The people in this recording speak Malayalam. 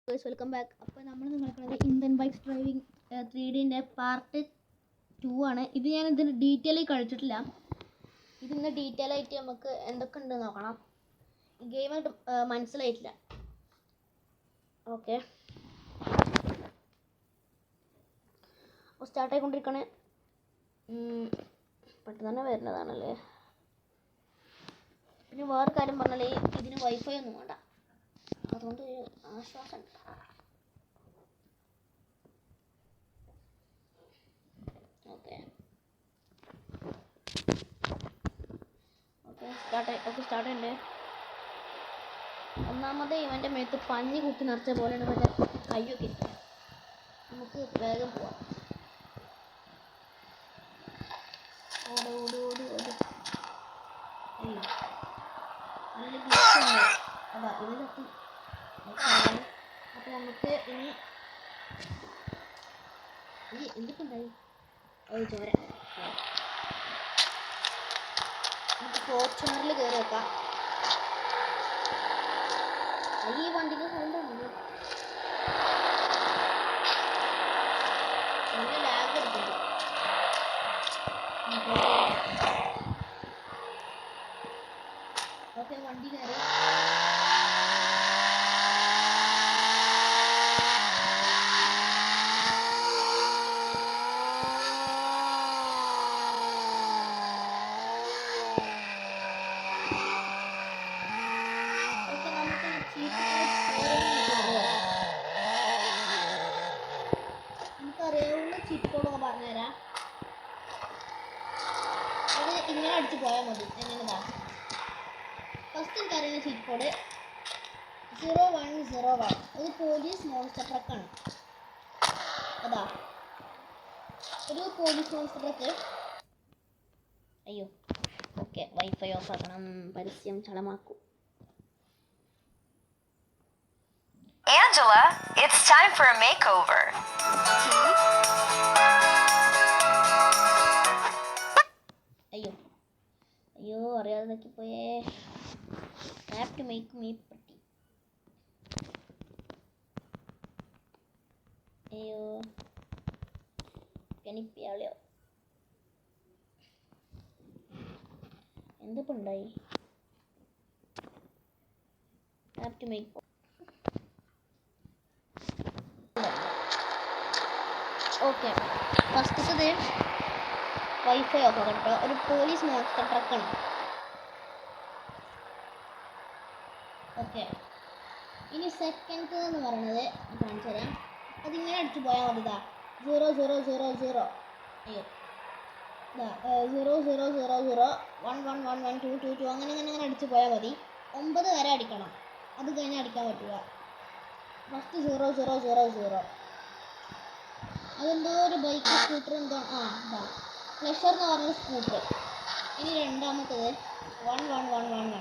Welcome back. അപ്പോൾ നമ്മൾ നിൽക്കുന്നത് ഇന്ത്യൻ ബൈക്സ് ഡ്രൈവിംഗ് 3Dൻ്റെ പാർട്ട് 2 ആണ്. ഇത് ഞാൻ ഇതിന് ഡീറ്റെയിൽ കളിച്ചിട്ടില്ല. ഇതിന്ന് ഡീറ്റെയിൽ ആയിട്ട് നമുക്ക് എന്തൊക്കെ ഉണ്ട് നോക്കണം. ഈ ഗെയിം മനസ്സിലായിട്ടില്ല. ഓക്കെ, അപ്പോൾ സ്റ്റാർട്ട് ആയിക്കൊണ്ടിരിക്കണേ. പെട്ടെന്ന് തന്നെ വരുന്നതാണല്ലേ. പിന്നെ വേറെ കാര്യം പറഞ്ഞാൽ ഇതിന് വൈഫൈ ഒന്നും വേണ്ട, അതുകൊണ്ട് ആശ്വാസം. ഓക്കെ സ്റ്റാർട്ട് ചെയ്യണ്ടേ. ഒന്നാമത് ഇവൻ്റെ മേത്ത് പഞ്ഞി കുത്തി നിറച്ച പോലെയാണ് മറ്റേ കയ്യൊക്കെ. നമുക്ക് വേഗം പോവാം. ഓടി ഓടി ഓടി ഓടി. നല്ല ഗ്ലിച്ചുണ്ട്. അതാ ഇതിലെത്തി. അപ്പോൾ നമുക്ക് ഇനി എന്തൊക്കെ ഉണ്ടായി ചോര. നമുക്ക് ഫോർച്യൂണറിൽ കയറി വെക്കാം. ഈ വണ്ടിക്ക് സൗണ്ട് ഉണ്ട്, നല്ല ലാഗ് എടുക്കുന്നുണ്ട്. ഓക്കെ, വണ്ടി കയറി. നമുക്കറിയാവുന്ന ചീറ്റ് കോഡൊക്കെ പറഞ്ഞുതരാം. അത് ഇങ്ങനെ അടിച്ച് പോയാൽ മതി. എങ്ങനെതാ ഫസ്റ്റ് എനിക്കറിയുന്ന ചീറ്റ് കോഡ് 0101. ഒരു പോലീസ് മോൺസ്റ്റർ ട്രക്കാണ്. അതാ ഒരു പോലീസ് മോൺസ്റ്റർ ട്രക്ക്. അയ്യോ, ഓക്കെ, വൈഫൈ ഓഫ് ആക്കണം. പരസ്യം ചളമാക്കും. Angela, it's time for a makeover. അയ്യോ അയ്യോ, അറിയാതെ നോക്കിപ്പോയേ. Have to make me pretty. അയ്യോ, കനിപ്പിയാളോ എന്തിപ്പോൾ ഉണ്ടായി. Have to make. ഓക്കെ, ഫസ്റ്റത്തത് വൈഫൈ ഒക്കെ കേട്ടോ. ഒരു പോലീസ് മോൺസ്റ്റർ ട്രക്കാണ്. ഓക്കെ, ഇനി സെക്കൻഡ് എന്ന് പറയുന്നത് കാണിച്ചു തരാം. അതിങ്ങനെ അടിച്ചു പോയാൽ മതി. ഇതാ 0000. അയ്യോ, ഇതാ 0000111122 അങ്ങനെ അടിച്ചു പോയാൽ മതി. 9 വരെ അടിക്കണം, അത് കഴിഞ്ഞാൽ അടിക്കാൻ പറ്റുക. ഫസ്റ്റ് 0000. അതെന്തോ ഒരു ബൈക്ക് സ്കൂട്ടർ എന്തോ. ഇതാ പ്ലഷർ എന്ന് പറഞ്ഞ സ്കൂട്ടർ. ഇനി രണ്ടാമത്തത് 1111.